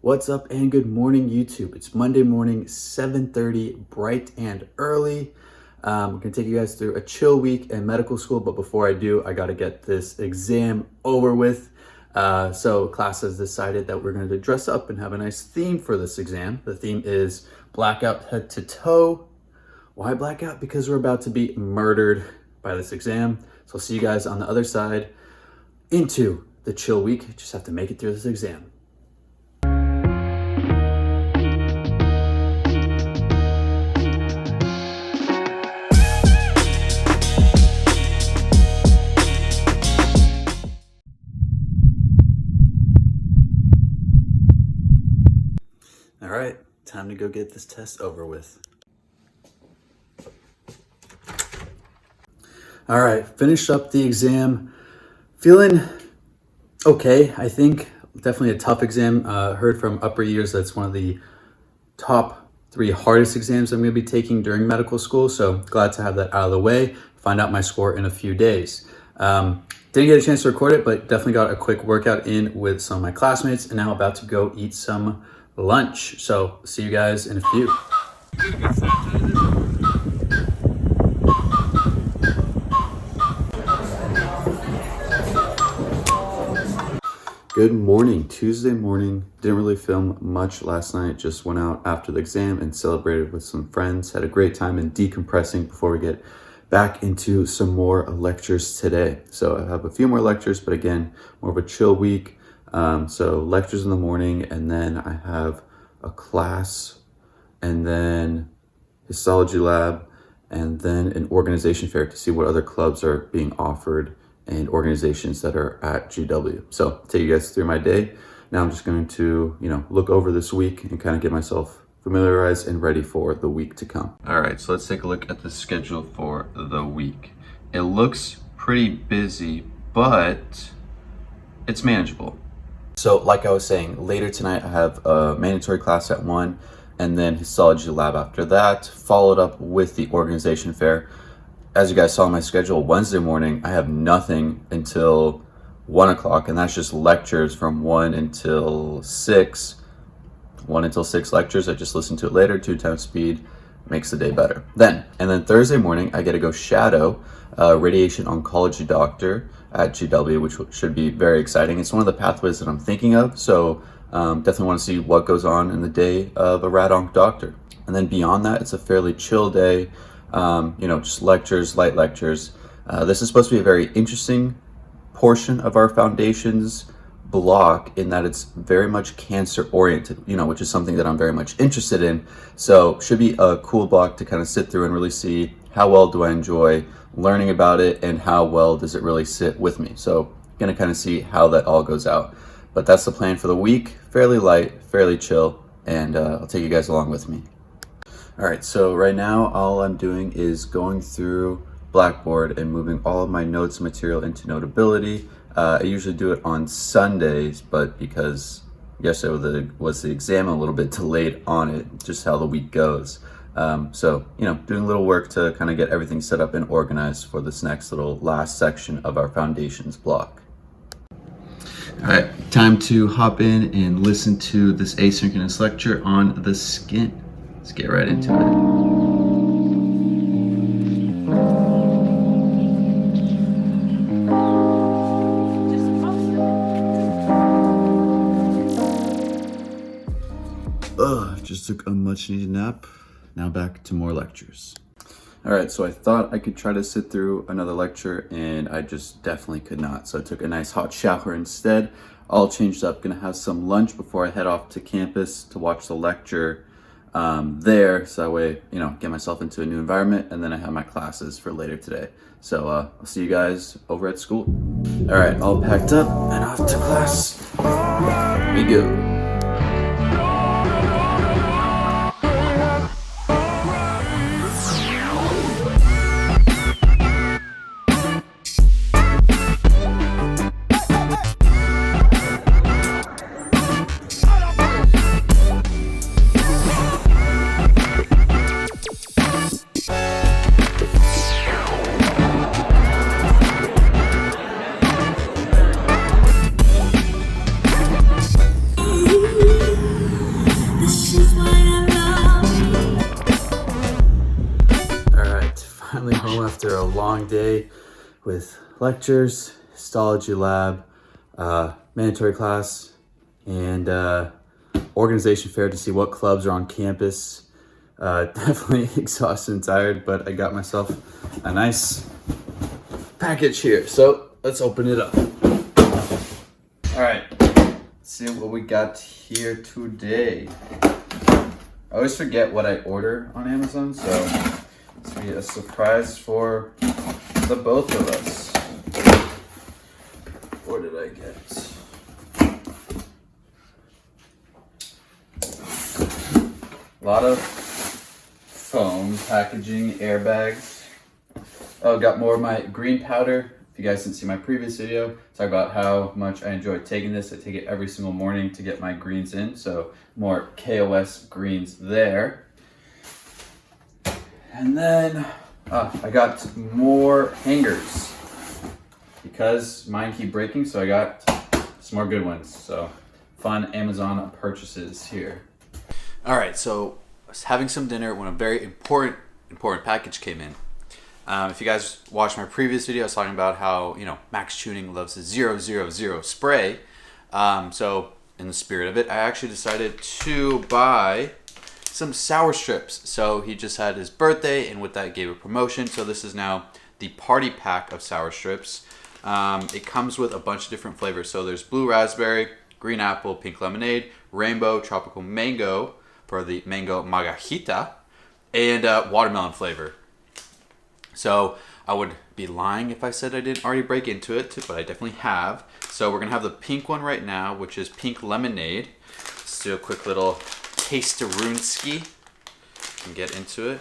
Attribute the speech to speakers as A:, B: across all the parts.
A: What's up and good morning, YouTube. It's Monday morning, 7:30, bright and early. I'm gonna take you guys through a chill week in medical school, but before I do, I gotta get this exam over with. So class has decided that we're going to dress up and have a nice theme for this exam. The theme is blackout head to toe. Why blackout? Because we're about to be murdered by this exam. So I'll see you guys on the other side into the chill week. Just have to make it through this exam. All right, time to go get this test over with. All right, finished up the exam. Feeling okay, I think. Definitely a tough exam. Heard from upper years that's one of the top 3 hardest exams I'm gonna be taking during medical school. So glad to have that out of the way. Find out my score in a few days. Didn't get a chance to record it, but definitely got a quick workout in with some of my classmates and now about to go eat some lunch. So see you guys in a few. Good morning, Tuesday morning. Didn't really film much last night. Just went out after the exam and celebrated with some friends. Had a great time in decompressing before we get back into some more lectures today. So I have a few more lectures, but again, more of a chill week. So lectures in the morning, and then I have a class, and then histology lab, and then an organization fair to see what other clubs are being offered and organizations that are at GW. So I'll take you guys through my day. Now I'm just going to, look over this week and kind of get myself familiarized and ready for the week to come. All right, so let's take a look at the schedule for the week. It looks pretty busy, but it's manageable. So like I was saying, later tonight I have a mandatory class at 1 and then histology lab after that, followed up with the organization fair. As you guys saw on my schedule, Wednesday morning, I have nothing until 1 o'clock, and that's just lectures from 1 until 6. 1 until 6 lectures. I just listen to it later, 2 times speed, makes the day better. And then Thursday morning, I get to go shadow a radiation oncology doctor at GW, which should be very exciting. It's one of the pathways that I'm thinking of, so definitely want to see what goes on in the day of a rad onc doctor. And then beyond that, it's a fairly chill day. Just lectures, light lectures. This is supposed to be a very interesting portion of our foundations block in that it's very much cancer oriented, which is something that I'm very much interested in. So should be a cool block to kind of sit through and really see how well do I enjoy learning about it and how well does it really sit with me. So gonna kind of see how that all goes out. But that's the plan for the week. Fairly light, fairly chill, and I'll take you guys along with me. All right, so right now all I'm doing is going through Blackboard and moving all of my notes material into Notability. I usually do it on Sundays, but because yesterday was the exam, a little bit delayed on it, just how the week goes. So, doing a little work to kind of get everything set up and organized for this next little last section of our foundations block. All right, time to hop in and listen to this asynchronous lecture on the skin. Let's get right into it. Just took a much needed nap. Now back to more lectures. All right, so I thought I could try to sit through another lecture and I just definitely could not. So I took a nice hot shower instead. All changed up, gonna have some lunch before I head off to campus to watch the lecture there. So that way, get myself into a new environment, and then I have my classes for later today. So I'll see you guys over at school. All right, all packed up and off to class. We go. after a long day with lectures, histology lab, mandatory class, and organization fair to see what clubs are on campus. Definitely exhausted and tired, but I got myself a nice package here. So let's open it up. All right, let's see what we got here today. I always forget what I order on Amazon, so this will be a surprise for the both of us. What did I get? A lot of foam packaging, airbags. Oh, got more of my green powder. If you guys didn't see my previous video, talk about how much I enjoy taking this. I take it every single morning to get my greens in, so more KOS greens there. And then I got more hangers because mine keep breaking, so I got some more good ones. So fun Amazon purchases here. All right, so I was having some dinner when a very important package came in. If you guys watched my previous video, I was talking about how, Max Tuning loves the 000 spray. So in the spirit of it, I actually decided to buy some sour strips. So he just had his birthday, and with that gave a promotion. So this is now the party pack of sour strips. It comes with a bunch of different flavors. So there's blue raspberry, green apple, pink lemonade, rainbow, tropical mango for the mango margarita, and watermelon flavor. So I would be lying if I said I didn't already break into it, but I definitely have. So we're gonna have the pink one right now, which is pink lemonade. Let's do a quick little taste-a-roonski and get into it.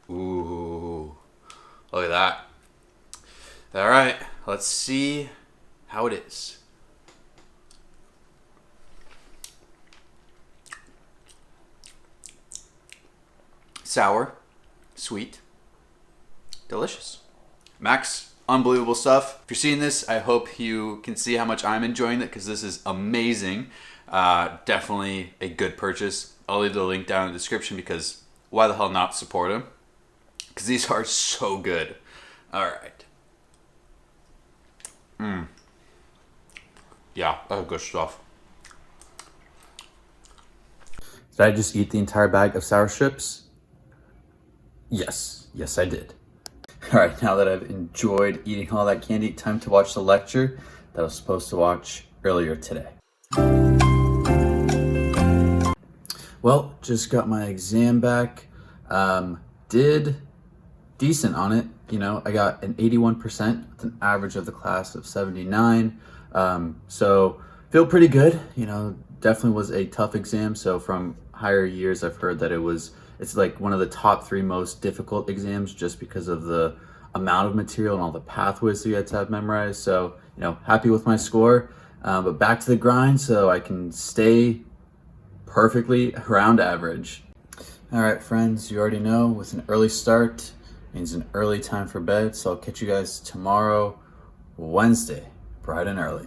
A: Ooh, look at that. All right, let's see how it is. Sour, sweet, delicious. Max, unbelievable stuff. If you're seeing this, I hope you can see how much I'm enjoying it, because this is amazing. Definitely a good purchase. I'll leave the link down in the description, because why the hell not support them? Because these are so good. All right. Yeah, that's good stuff. Did I just eat the entire bag of sour strips? Yes, I did. All right, now that I've enjoyed eating all that candy, time to watch the lecture that I was supposed to watch earlier today. Well, just got my exam back. Did decent on it. I got an 81% with an average of the class of 79. So feel pretty good. Definitely was a tough exam. So from higher years, I've heard that it's like one of the top 3 most difficult exams, just because of the amount of material and all the pathways that you had to have memorized. So, happy with my score, but back to the grind so I can stay perfectly around average. All right, friends, you already know with an early start means an early time for bed. So I'll catch you guys tomorrow, Wednesday, bright and early.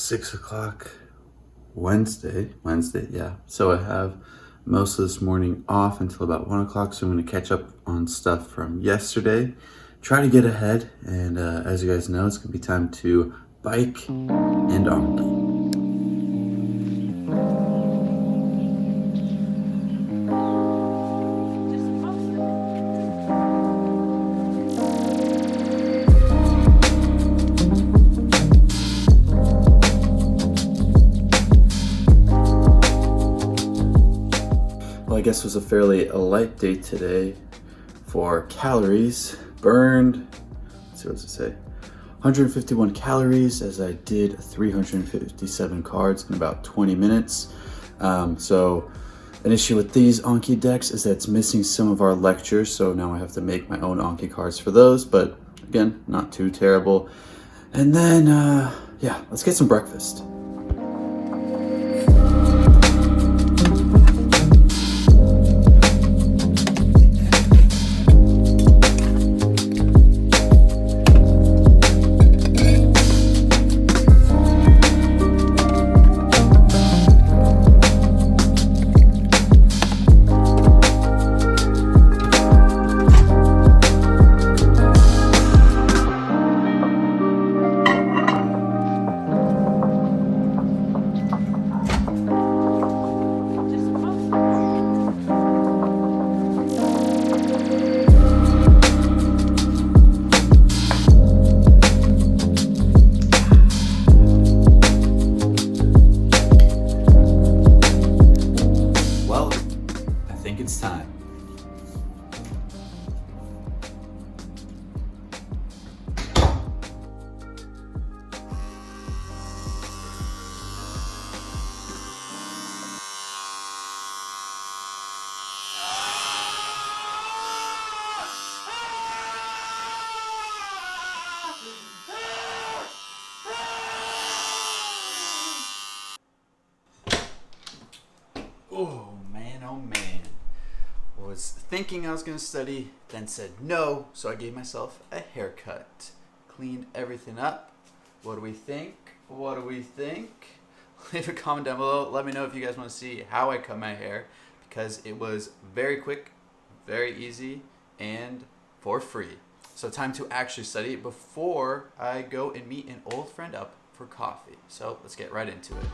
A: 6 o'clock Wednesday, yeah. So I have most of this morning off until about 1 o'clock, so I'm going to catch up on stuff from yesterday, try to get ahead, and as you guys know, it's going to be time to bike and donkey. Well, I guess it was a fairly light day today for calories burned. Let's see, what does it say? 151 calories as I did 357 cards in about 20 minutes. So an issue with these Anki decks is that it's missing some of our lectures, so now I have to make my own Anki cards for those, but again, not too terrible. And then, yeah, let's get some breakfast. It's time. Oh man. Was thinking I was going to study, then said no, so I gave myself a haircut. Cleaned everything up. What do we think? Leave a comment down below. Let me know if you guys want to see how I cut my hair, because it was very quick, very easy, and for free. So time to actually study before I go and meet an old friend up for coffee. So let's get right into it.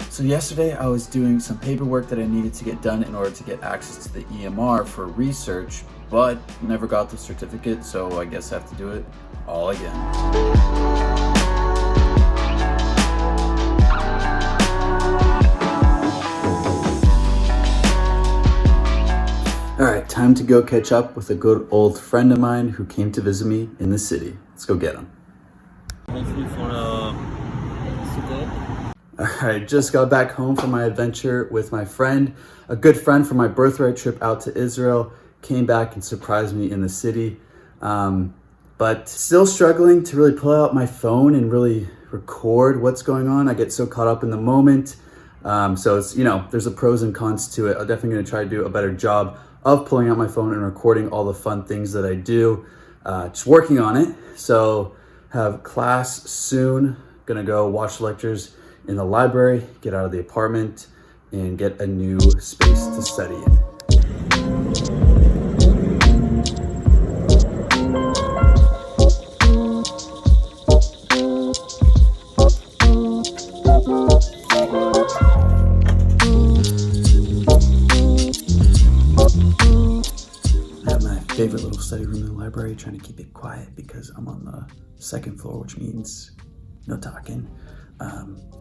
A: So yesterday I was doing some paperwork that I needed to get done in order to get access to the EMR for research, but never got the certificate, so I guess I have to do it all again. Alright, time to go catch up with a good old friend of mine who came to visit me in the city. Let's go get him.
B: Hopefully for
A: Alright, just got back home from my adventure with my friend, a good friend from my birthright trip out to Israel. Came back and surprised me in the city, but still struggling to really pull out my phone and really record what's going on. I get so caught up in the moment, so it's, there's a pros and cons to it. I'm definitely going to try to do a better job of pulling out my phone and recording all the fun things that I do. Just working on it. So have class soon. Gonna go watch lectures in the library, get out of the apartment, and get a new space to study in. I have my favorite little study room in the library, trying to keep it quiet because I'm on the second floor, which means no talking.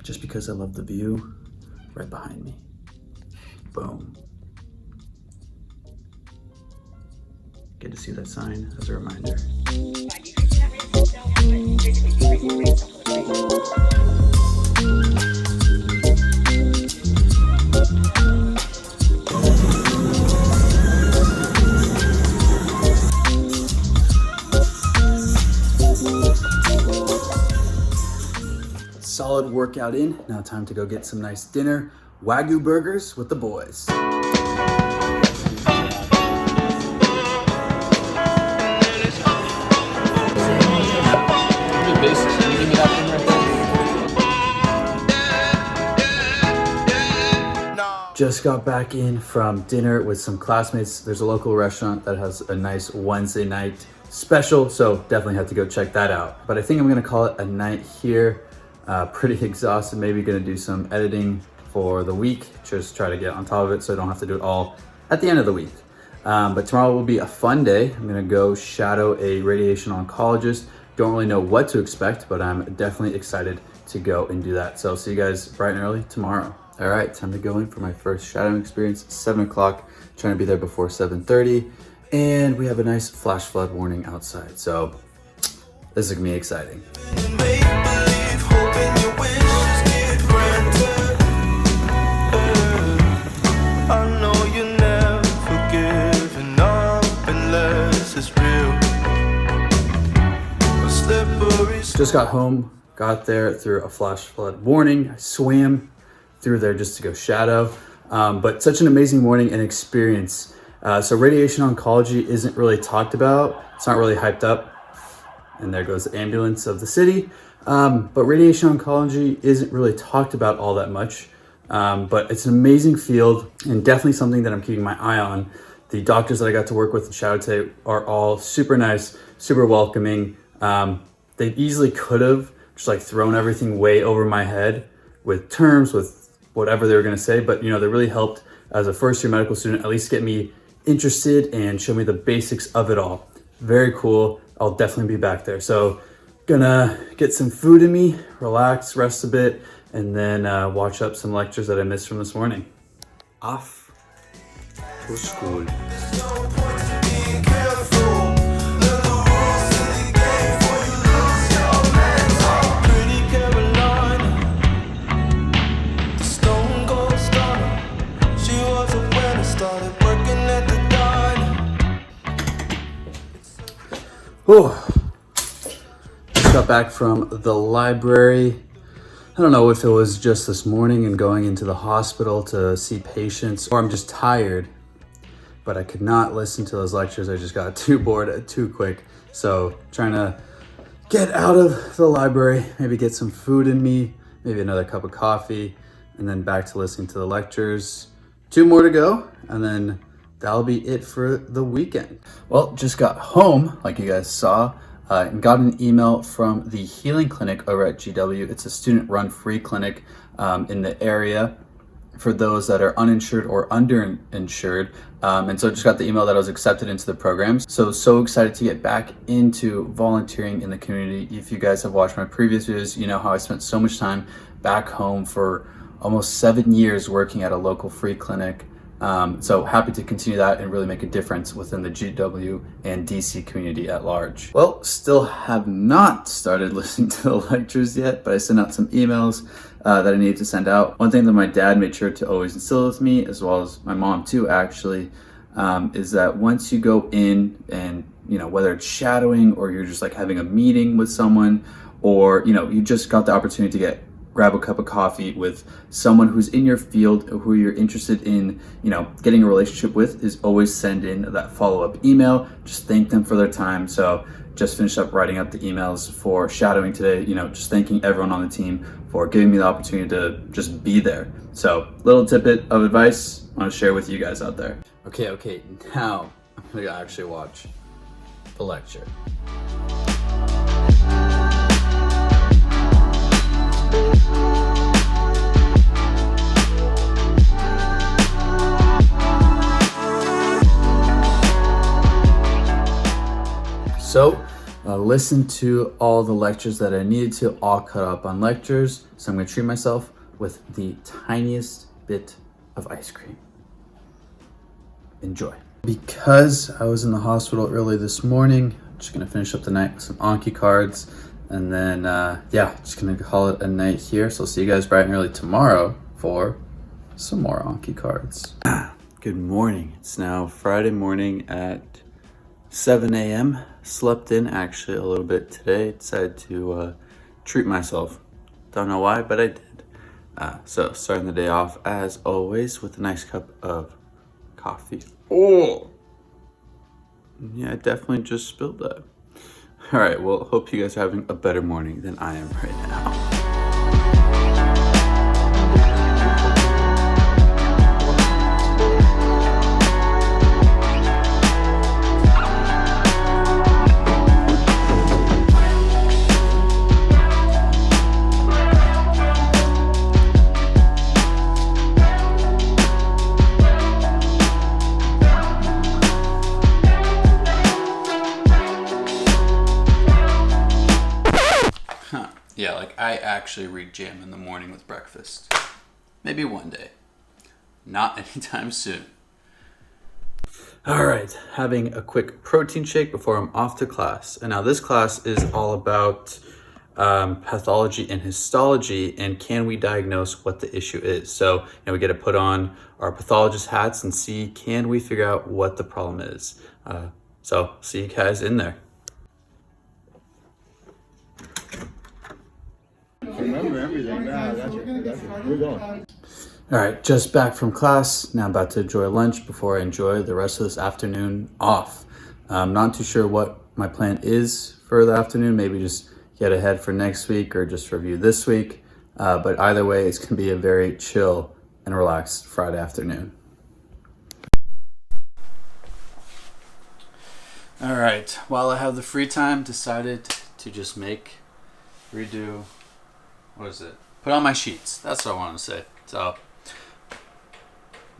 A: Just because I love the view right behind me. Boom. Get to see that sign as a reminder. Solid workout in. Now time to go get some nice dinner. Wagyu burgers with the boys. Just got back in from dinner with some classmates. There's a local restaurant that has a nice Wednesday night special, so definitely have to go check that out. But I think I'm gonna call it a night here. Pretty exhausted, maybe gonna do some editing for the week, just try to get on top of it so I don't have to do it all at the end of the week. But tomorrow will be a fun day. I'm gonna go shadow a radiation oncologist. Don't really know what to expect, but I'm definitely excited to go and do that. So I'll see you guys bright and early tomorrow. All right, time to go in for my first shadowing experience. It's 7 o'clock, trying to be there before 7:30. And we have a nice flash flood warning outside. So this is gonna be exciting. Just got home, got there through a flash flood warning. I swam through there just to go shadow. But such an amazing morning and experience. So radiation oncology isn't really talked about. It's not really hyped up. And there goes the ambulance of the city. But radiation oncology isn't really talked about all that much. But it's an amazing field and definitely something that I'm keeping my eye on. The doctors that I got to work with in shadow today are all super nice, super welcoming. They easily could have just like thrown everything way over my head with terms, with whatever they were going to say. But, you know, they really helped as a first year medical student, at least get me interested and show me the basics of it all. Very cool. I'll definitely be back there. So gonna get some food in me, relax, rest a bit, and then watch up some lectures that I missed from this morning. Off to school. Just got back from the library. I don't know if it was just this morning and going into the hospital to see patients, or I'm just tired, but I could not listen to those lectures. I just got too bored too quick. So trying to get out of the library, maybe get some food in me, maybe another cup of coffee, and then back to listening to the lectures. 2 more to go, and then that'll be it for the weekend. Well, just got home, like you guys saw, and got an email from the healing clinic over at GW. It's a student-run free clinic in the area for those that are uninsured or underinsured. And so just got the email that I was accepted into the program. So excited to get back into volunteering in the community. If you guys have watched my previous videos, you know how I spent so much time back home for almost 7 years working at a local free clinic. So happy to continue that and really make a difference within the GW and DC community at large. Well, still have not started listening to the lectures yet, but I sent out some emails that I needed to send out. One thing that my dad made sure to always instill with me, as well as my mom too, actually, is that once you go in and, you know, whether it's shadowing or you're just like having a meeting with someone, or, you know, you just got the opportunity to grab a cup of coffee with someone who's in your field, who you're interested in, you know, getting a relationship with, is always send in that follow-up email. Just thank them for their time. So just finished up writing up the emails for shadowing today, you know, just thanking everyone on the team for giving me the opportunity to just be there. So little tidbit of advice I want to share with you guys out there. Okay, now I'm gonna actually watch the lecture. So listened to all the lectures that I needed to, all caught up on lectures. So I'm gonna treat myself with the tiniest bit of ice cream. Enjoy. Because I was in the hospital early this morning, I'm just gonna finish up the night with some Anki cards, and then just gonna call it a night here. So I'll see you guys bright and early tomorrow for some more Anki cards. Good morning. It's now Friday morning at 7 a.m. Slept in actually a little bit today. Decided to treat myself. Don't know why, but I did. So starting the day off as always with a nice cup of coffee. Oh, yeah, I definitely just spilled that. All right, well, hope you guys are having a better morning than I am right now. actually read jam in the morning with breakfast. Maybe one day. Not anytime soon. All right, having a quick protein shake before I'm off to class. And now this class is all about pathology and histology, and can we diagnose what the issue is? So we get to put on our pathologist hats and see, can we figure out what the problem is? So see you guys in there.
B: Remember everything now. We're going.
A: All right, just back from class. Now about to enjoy lunch before I enjoy the rest of this afternoon off. I'm not too sure what my plan is for the afternoon. Maybe just get ahead for next week or just review this week. But either way, it's gonna be a very chill and relaxed Friday afternoon. All right, while I have the free time, decided to just redo, put on my sheets. That's what I want to say. So,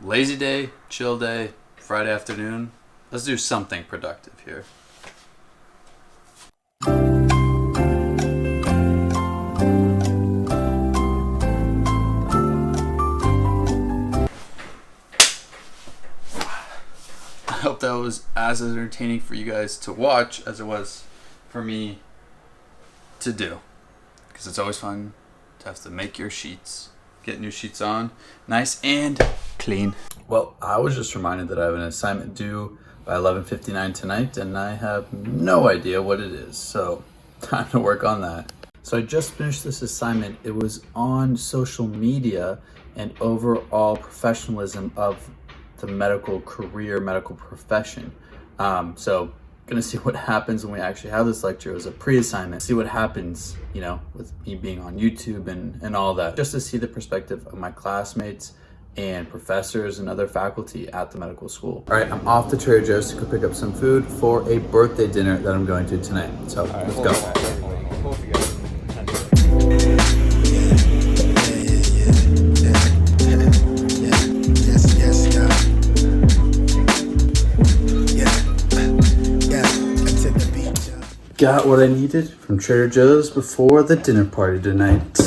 A: lazy day, chill day, Friday afternoon. Let's do something productive here. I hope that was as entertaining for you guys to watch as it was for me to do. Because it's always fun to have to make your sheets, get new sheets on, nice and clean. Well, I was just reminded that I have an assignment due by 11:59 tonight, and I have no idea what it is. So, time to work on that. So I just finished this assignment. It was on social media and overall professionalism of the medical career, medical profession. So gonna see what happens when we actually have this lecture as a pre-assignment, see what happens, with me being on YouTube and all that, just to see the perspective of my classmates and professors and other faculty at the medical school. All right, I'm off to Trader Joe's to go pick up some food for a birthday dinner that I'm going to tonight. So let's go. Got what I needed from Trader Joe's before the dinner party tonight.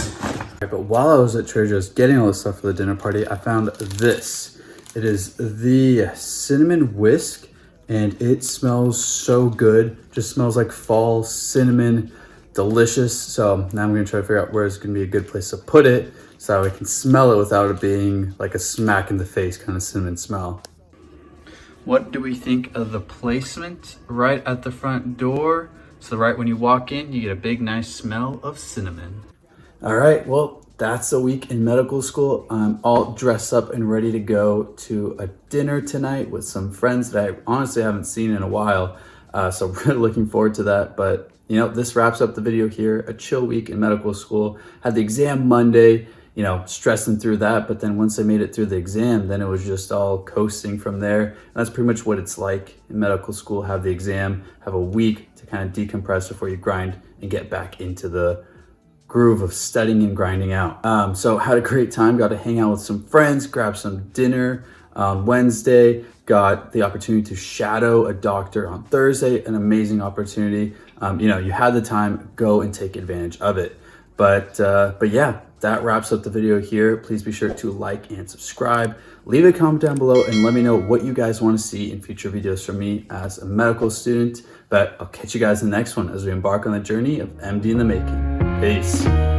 A: But while I was at Trader Joe's getting all this stuff for the dinner party, I found this. It is the cinnamon whisk, and it smells so good. Just smells like fall cinnamon, delicious. So now I'm gonna try to figure out where it's gonna be a good place to put it so I can smell it without it being like a smack in the face kind of cinnamon smell. What do we think of the placement right at the front door? So right when you walk in, you get a big, nice smell of cinnamon. All right, well, that's a week in medical school. I'm all dressed up and ready to go to a dinner tonight with some friends that I honestly haven't seen in a while. So really looking forward to that. But this wraps up the video here. A chill week in medical school. Had the exam Monday, stressing through that. But then once I made it through the exam, then it was just all coasting from there. And that's pretty much what it's like in medical school. Have the exam, have a week to kind of decompress before you grind and get back into the groove of studying and grinding out. So had a great time, got to hang out with some friends, grab some dinner on Wednesday, got the opportunity to shadow a doctor on Thursday, an amazing opportunity. You had the time, go and take advantage of it. But yeah, that wraps up the video here. Please be sure to like and subscribe. Leave a comment down below and let me know what you guys want to see in future videos from me as a medical student. But I'll catch you guys in the next one as we embark on the journey of MD in the making. Peace.